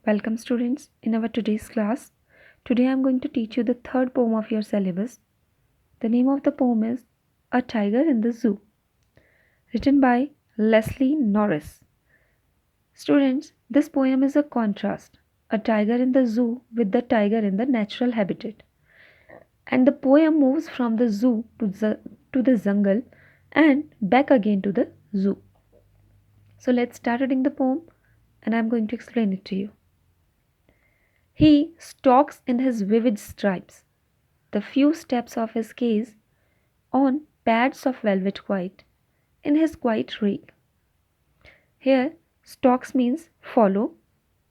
Welcome students in our today's class. Today I am going to teach you the third poem of your syllabus. The name of the poem is A Tiger in the Zoo, written by Leslie Norris. Students, this poem is a contrast, a tiger in the zoo with the tiger in the natural habitat. And the poem moves from the zoo to the jungle and back again to the zoo. So let's start reading the poem and I am going to explain it to you. He stalks in his vivid stripes, the few steps of his case on pads of velvet white, in his quiet rake. Here, stalks means follow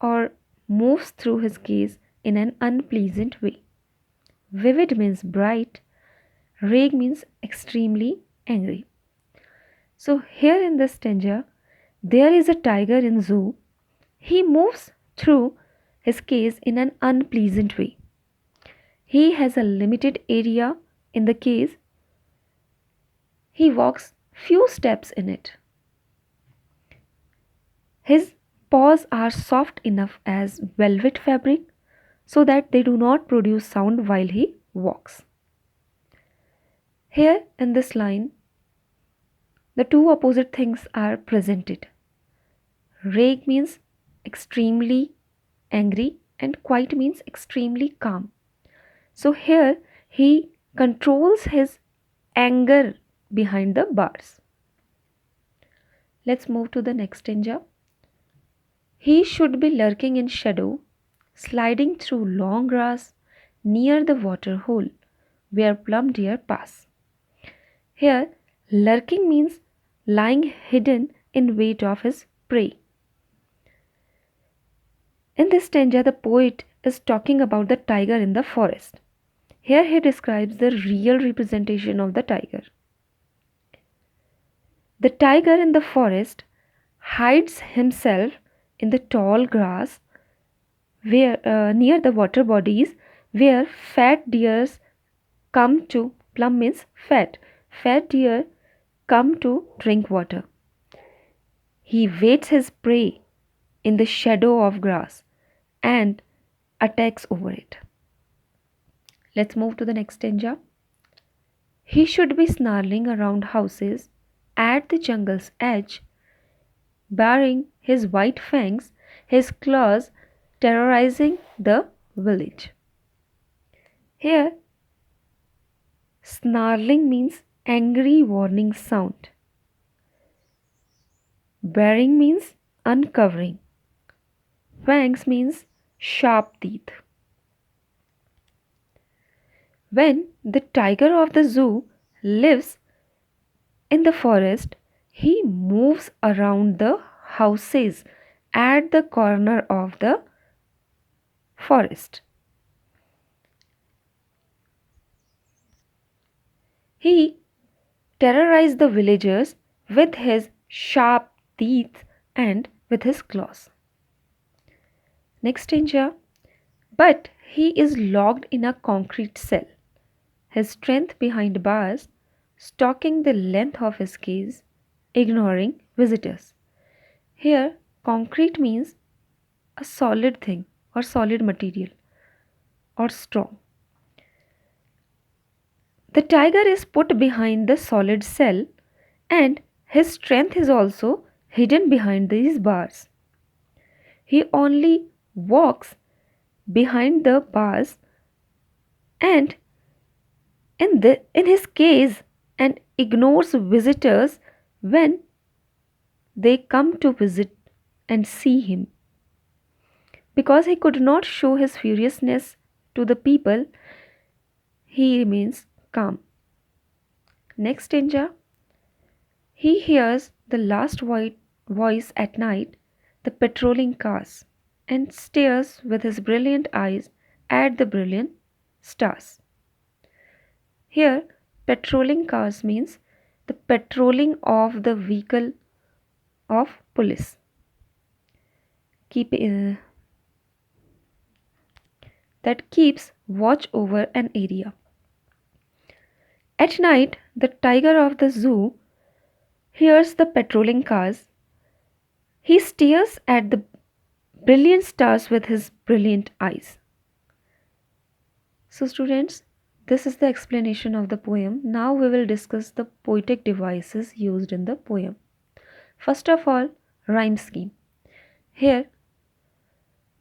or moves through his gaze in an unpleasant way. Vivid means bright, rage means extremely angry. So here in this stanza, there is a tiger in zoo. He moves through his case in an unpleasant way. He has a limited area in the case. He walks few steps in it. His paws are soft enough as velvet fabric so that they do not produce sound while he walks. Here in this line, the two opposite things are presented. Rage means extremely angry and quiet means extremely calm. So here he controls his anger behind the bars. Let's move to the next stanza. He should be lurking in shadow, sliding through long grass near the water hole where plum deer pass. Here, lurking means lying hidden in wait of his prey. In this stanza, the poet is talking about the tiger in the forest. Here he describes the real representation of the tiger. The tiger in the forest hides himself in the tall grass where near the water bodies where fat deers come to plum means fat deer come to drink water. He waits his prey in the shadow of grass and attacks over it. Let's move to the next stanza. He should be snarling around houses at the jungle's edge, baring his white fangs, his claws terrorizing the village. Here, snarling means angry warning sound. Baring means uncovering. Fangs means sharp teeth. When the tiger of the zoo lives in the forest, he moves around the houses at the corner of the forest. He terrorized the villagers with his sharp teeth and with his claws. Next stanza. But he is locked in a concrete cell, his strength behind bars, stalking the length of his cage, ignoring visitors. Here, concrete means a solid thing or solid material or strong. The tiger is put behind the solid cell and his strength is also hidden behind these bars. He only walks behind the bars and in his case and ignores visitors when they come to visit and see him. Because he could not show his furiousness to the people, he remains calm. Next stanza. He hears the last voice at night, the patrolling cars, and stares with his brilliant eyes at the brilliant stars. Here, patrolling cars means the patrolling of the vehicle of police. That keeps watch over an area. At night, the tiger of the zoo hears the patrolling cars. He stares at the Brilliant stars with his brilliant eyes. So, students, this is the explanation of the poem. Now we will discuss the poetic devices used in the poem. First of all, rhyme scheme. Here,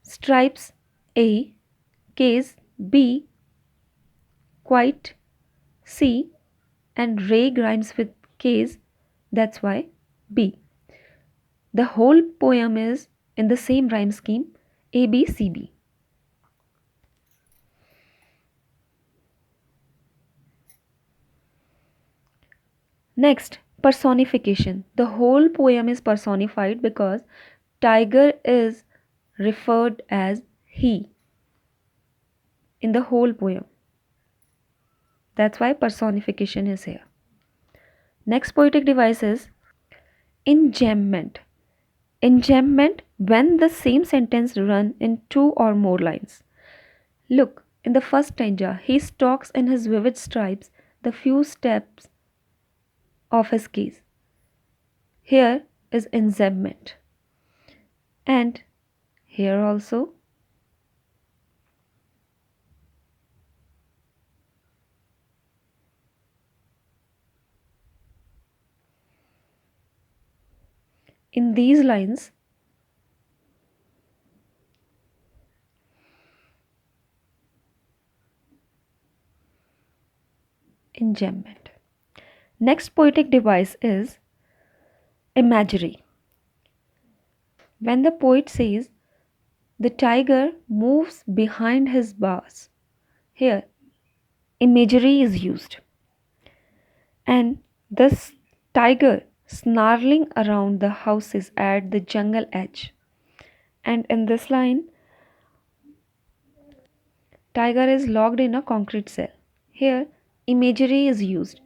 stripes A, case B, quite C, and Ray rhymes with case, that's why B. The whole poem is in the same rhyme scheme A B C B. Next, personification. The whole poem is personified because tiger is referred as he in the whole poem. That's why personification is here. Next poetic device is enjambment. Enjambment when the same sentence run in two or more lines. Look, in the first stanza, he stalks in his vivid stripes the few steps of his case. Here is enjambment. And here also in these lines, enjambment. Next poetic device is imagery. When the poet says, the tiger moves behind his bars, here imagery is used. And this tiger snarling around the houses at the jungle edge. And in this line, tiger is locked in a concrete cell. Here, imagery is used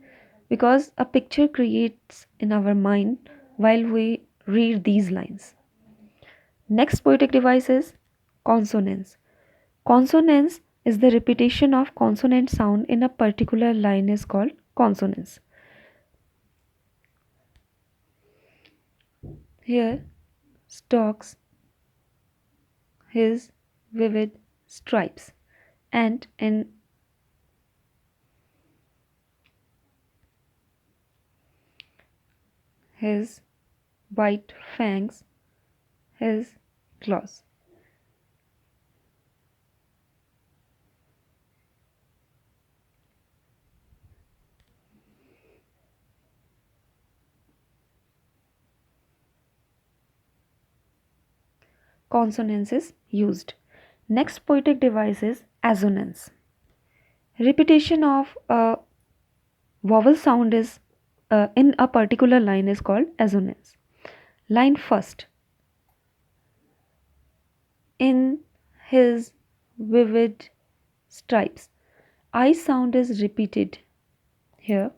because a picture creates in our mind while we read these lines. Next poetic device is consonance. Consonance is the repetition of consonant sound in a particular line is called consonance. Here, stalks his vivid stripes, and in his white fangs, his claws. Consonance is used. Next poetic device is assonance. Repetition of a vowel sound is in a particular line is called assonance. Line first. In his vivid stripes. I sound is repeated here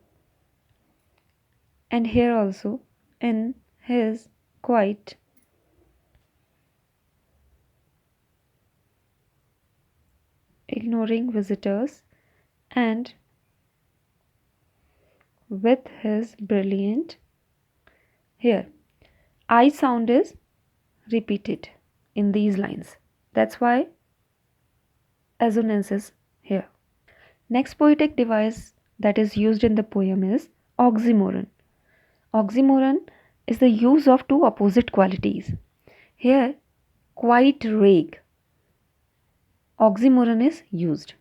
and here also in his quite ignoring visitors and with his brilliant here. I sound is repeated in these lines. That's why assonance is here. Next poetic device that is used in the poem is oxymoron. Oxymoron is the use of two opposite qualities. Here, quite rake. Oxymoron is used.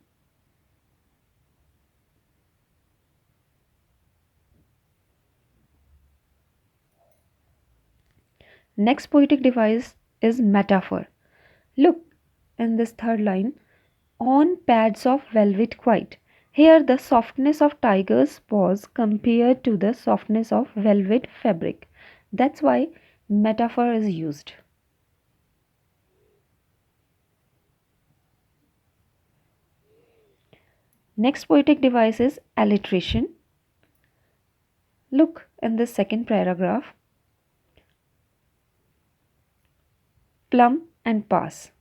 Next poetic device is metaphor. Look in this third line, on pads of velvet quite. Here the softness of tiger's paws compared to the softness of velvet fabric. That's why metaphor is used. Next poetic device is alliteration. Look in the second paragraph. Plum and pass.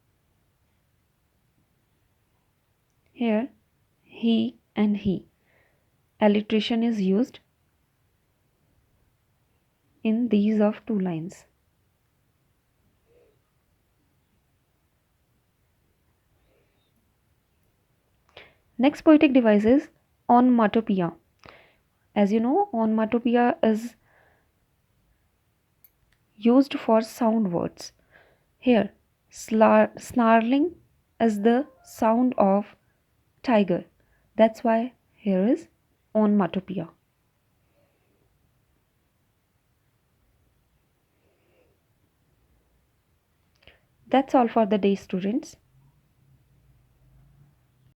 Here, he and he. Alliteration is used in these of two lines. Next poetic device is onomatopoeia. As you know, onomatopoeia is used for sound words. Here, snarling is the sound of tiger. That's why here is onomatopoeia. That's all for the day, students.